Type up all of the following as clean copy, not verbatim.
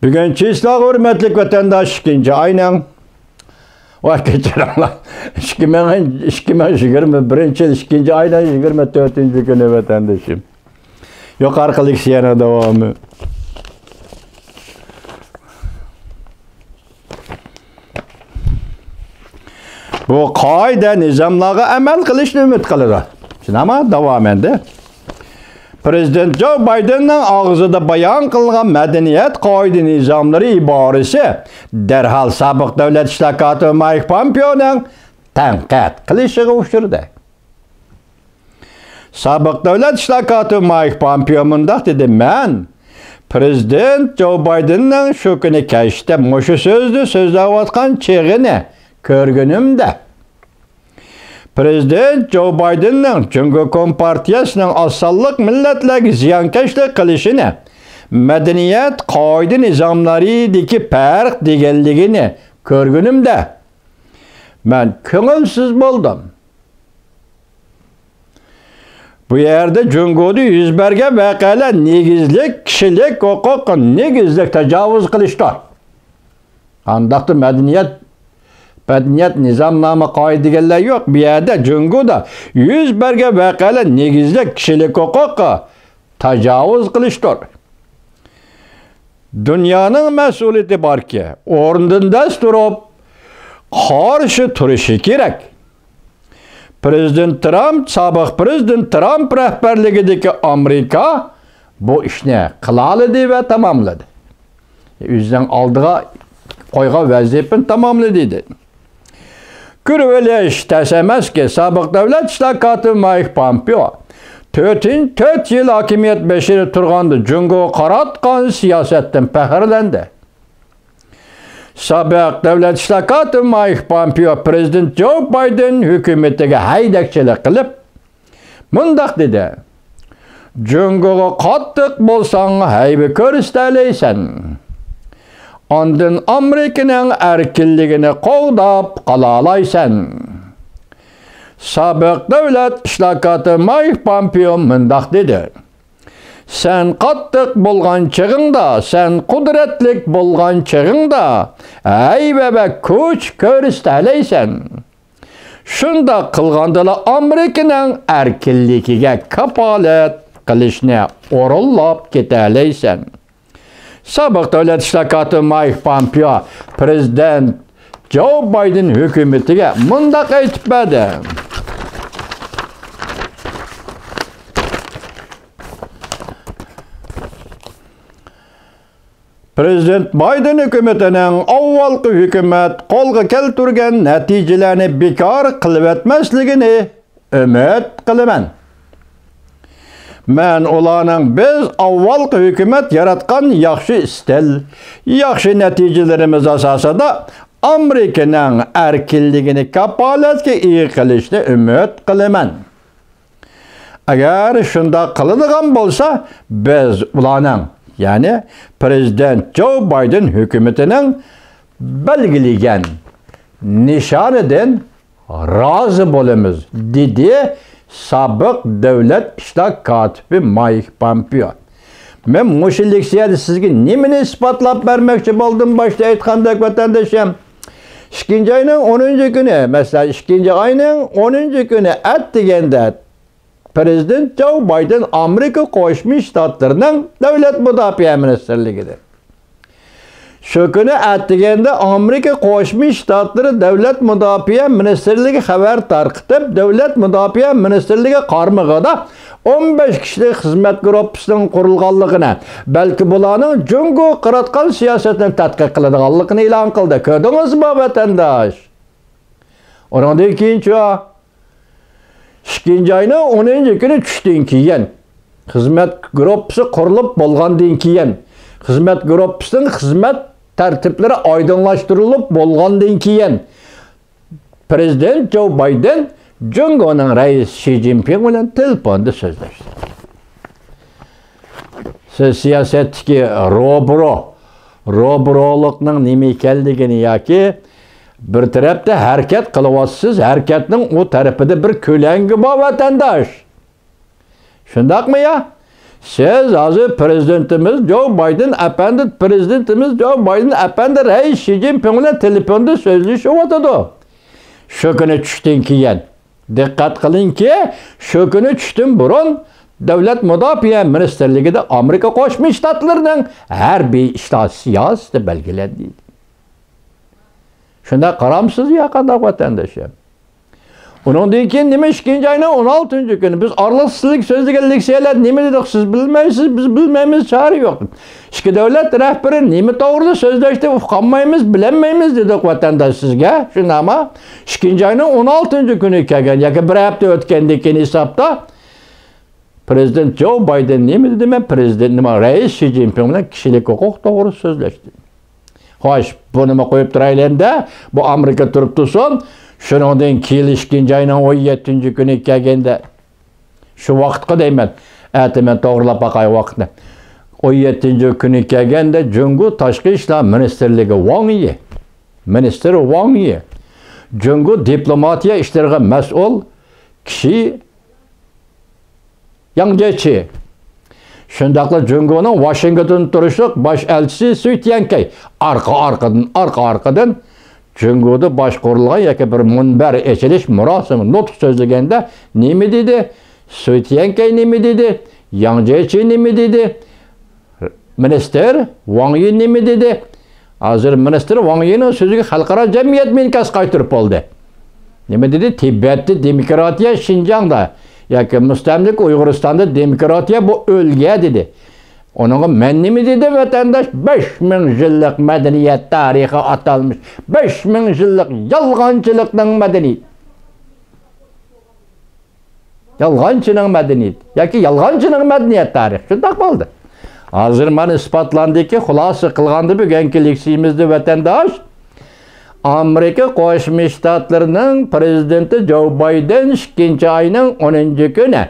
Bugün çiğsla hürmetlik vatandaş ikinci aynen vay geçerimler 2021 yıl ikinci aydan 24. günü vatandaşım. Yok arkalık siyana devamı. Bu kaide nizamlara emel kılışını ümit kılır. Şimdi ama devam endi. Prezident Joe Biden'ın ağzıda bayan kılgan medeniyet kaide nizamları ibaresi derhal sabık devlet işlakatı Mike Pompeo'nun tenkit kılışığı uçurdu. Sabık devlet işlakatı Mike Pompeo mundaq dedi, men Prezident Joe Biden'ın şu günü keşte muşu sözləvatqan çeğini körgünümde. Prezident Joe Biden'ın Cumhuriyet Kompartiyasının asallık milletlerine ziyankeşlik kılışını, medeniyet kaide nizamlarıdaki perk digelliğini körgünümde. Ben köngülsüz buldum. Bu yerde Cumhuriyet'de yüz berge vakalar negizlik, kişilik, hukuk, negizlik tecavüz kılışlar. Andaktı medeniyet nizamnama kaidegeler yok. Bir yerde Cumhuriyet'de yüz berge vakalar negizlik, kişilik, hukuk, tecavüz kılışlar. Dünyanın mesuliyeti var ki, ornunda durup karşı turuşu gerek. Prezident Trump, sabık Prezident Trump rehberliğindeki Amerika bu işini kılalıdı ve tamamladı. Yüzden aldığı koyga vazifini tamamladı. Kürüveli iş tesemez ki sabık devlet işlakatı Mike Pompeo 4 yıl hakimiyet beşiri turgandı. Cungo qaratkan siyasetten pehirlendi. Sabık devlet işlakatı Mike Pompeo Prezident Joe Biden hükümetine haydakçılık kılıp mundaq dedi. Cungo'ga qattiq bolsaң haybi körüsteleysen. Ondan Amerika'nın erkinliğini qoğdap qalalaysan. Sabık devlet işlakatı Mike Pompeo mundaq dedi. Sen qattiq bolgan çığında, sen kudretlik bolgan çığında, ey bebek kuch körüsteleysen. Şunda qılgandala Amerika'nın erkinliğine kapalet kılışını orullap keteleysen. Sabık devlet işlakatı Mike Pompeo, Prezident Joe Biden hükümetine mundaq aytip berdi. Prezident Biden hükümetinin avvalki hükümet kolga keltirgen neticelerini bekar kılıp etmesligini ümit kılıman. Men ulanın biz avvalki hükümet yaratkan yaxşı istel, yaxşı neticelerimiz asasında Amerika'nın erkinliğini kapaletke iyi kılışını ümit kılıman. Eğer şunda kılıdığın bolsa biz ulanın yani Prezident Joe Biden hükümetinin belgilegen nişaneden razı bolumuz dedi sabık devlet işlakatı Mike Pompeo. Men muşillik siyadi sizge nimini ispatlap vermekçi buldum başta aytkandak vatandaşım. 2. ayının 10. günü mesela 2. ayının 10. günü et degende Prezident Joe Biden Amerika Koşmuş Ştatlarının devlet müdafiə ministerliğidir. Şu günü ettigende Amerika Koşmuş Ştatları devlet müdafiə ministerliği haber tarqıtıp devlet müdafiə ministerliği qarmığıda 15 kişilik hizmet grupsunun kurulganlığına belki bulanın Cungo kıratkan siyasetini tatkik kılıdığanlığını ilan kıldı. Kördünüz mü vatandaş? Onun da ikinci o. 2. ayının 10. günü düştüğün kiyen, hizmet grupusu kurulup bolğandan kiyen, hizmet grupusunun hizmet tertipleri aydınlaştırılıp bolğandan kiyen, Prezident Joe Biden, Cungo'nun reis Xi Jinping ile telefonda sözleşti. Siz siyasetdeki robroluqның nime ekanligini yoki bir tarafda harakat qilyapsiz, harakatning o tarafida bir ko'langi bor vatandosh. Shundaqmi ya? siz hazır prezidentimiz Joe Biden efendi, prezidentimiz Joe Biden efendi reis Xi Jinping'le telefonda sözleşiyordu. Şu günü düştün keyin. Dikkat kılın ki, şu günü düştün burun Devlet Müdafiə Ministerliği'de Amerika Qoşma Ştatlarının her bir iştah siyaseti belgelendi. Şunda qaramsız ya qandaq vatandaşım. Onun deyken nime 2. ayının 16. günü biz arlıqsızlık sözlügellik şeyler nime dedik siz bilmeysiz biz bilmeyimiz çare yok. İki devlet rəhbəri nime doğruda sözleşti uqanmayımız bilenmeyimiz dedik vatandaş sizge. Şunda ama 2. ayının 16. günü kelgen yaki bir hafta ötkendeki hesapta Prezident Joe Biden nime dedi ben prezident reis Xi Jinping'le kişilik hukuk doğru sözleşti. Hoş bunu koyup duraylarında bu Amerika turup tutsun. Şunun keyin 2. ayının 17. günü kelgende şu vaqtqa deyman. Atimen to'g'rilab baqay vaqtni. 17. günü kelgende Jungu Tashqi ishlar ministerligi Wang Yi. Minister Wang Yi. Jungu diplomatiya ishlariga mas'ul kishi Yang Jiechi. Şundaqla Jungu'nun Washington turuşluq baş elçisi Sui Tiankay arqa-arqadan Jungu'da başqurulgan yoki bir munbar echilish murosimi nutq so'zlaganda nima dedi? Sui Tiankay nima dedi? Yang Jiechi nima dedi? Minister Wang Yi nima dedi? Hozir minister Wang Yi'ning so'ziga xalqaro jamiyat menkas qaytirib oldi. Nima dedi? Tibetda demokratiya Xinjiangda yoki mustamlik Uyg'uristonda demokratiya bu o'lga dedi. Onun men nima dedi vatandaş 5000 yıllık medeniyet tarihi atalmış. 5000 yıllık yalğancılıkның medeniyet. Yalğancının medeniyet. Yoki yalğancının medeniyet tarihi. Şundaq bo'ldi. Hozir men isbotlandiki, xulosa qilganda bugungi leksiyamizda vatandaş Amerika Qo'shma Shtatlarining prezidenti Joe Biden 2. ayının 10. günü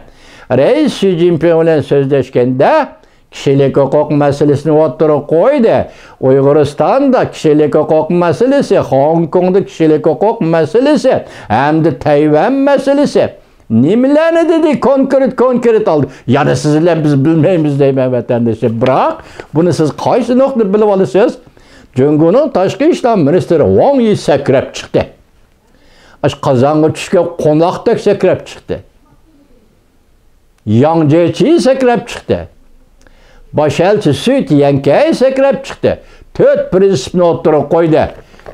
reis Xi Jinping bilan so'zlashganda kişilik hukuk meselesini o'ttirib qo'ydi. Uyg'uristonda kişilik hukuk meselesi, Hong Kongda kişilik hukuk meselesi, hamda Tayvan meselesi. Nimalarni dedi konkret aldı. Yani sizler biz bilmeymiz deyman vatandaşlar. Biroq buni siz qaysi nuqtada bilib olasiz? Jungu'nun Tashqi ishlar ministri Wang Yi sakrab chiqdi. Qozonga tushgan qo'noqdek sakrab chiqdi. Yang Jiechi sakrab chiqdi. Baş elçi Sui Tiankay sakrab chiqdi. 4 prinsipni o'ttirib qo'ydi.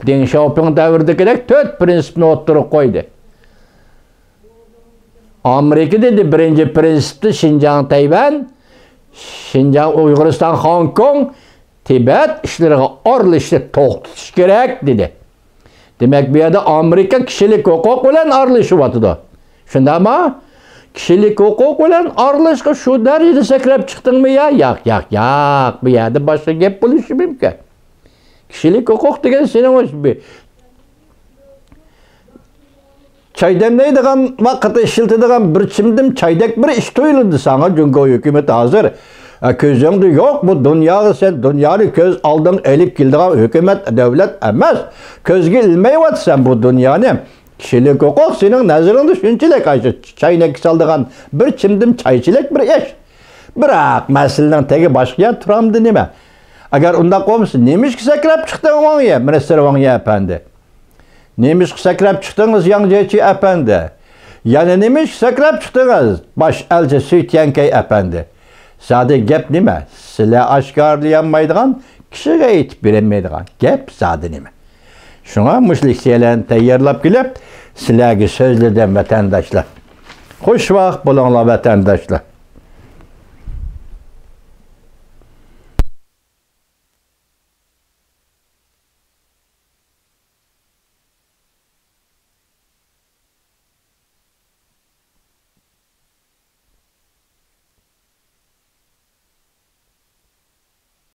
Deng Xiaoping davridagidek 4 prinsipni o'ttirib qo'ydi. Amerika dedi birinci prinsipti Xinjiang Tayvan, Xinjiang Uyg'uriston Hong Kong, Tibet ishlariga aralashishni to'xtatish kerak dedi. Demak bu yerda Amerika kishilik huquq bilan aralashyapti. Shundami? Kishilik huquq bilan aralashishga shu darajada sakrab chiqdingmi ya? Yo'q. Bu yerda boshqa gap bo'lishi mumkin. Kishilik huquq degan sening o'zi çay demleydiğen vakitte işiltidiğen bir çimdim çaydak bir iş tuyuldu sana Jungo hükümeti hazır. Közüngde yok bu dünyayı sen dünyanı köz aldın elip kildiğen hükümet devlet emez. Közge ilmeyi vat sen bu dünyanı. Kişilik hukuk senin nazarında şunçilek ayşı çaynak saldığın bir çimdim çayçilek bir iş. Bırak meselenin teki başka turamdı nime. Eğer onda koymuşsun neymiş ki sakrap çıktın Wang Yi, Minister Wang Yi efendi. Neymiş ki sakrap çıktınız Yang Jiechi efendi. Yani neymiş ki sakrap çıktınız baş elçi Sui Tiankay efendi. Sade gep nime? Sizler aşkarlayamaydıgan, kişiye eğitip veremeydigan. Gep sade nime? Şuna müşlik şeylerini teyyarlap gelip sizlerge sözlerden vatandaşlar. Hoş vaqt bulunlar vatandaşlar.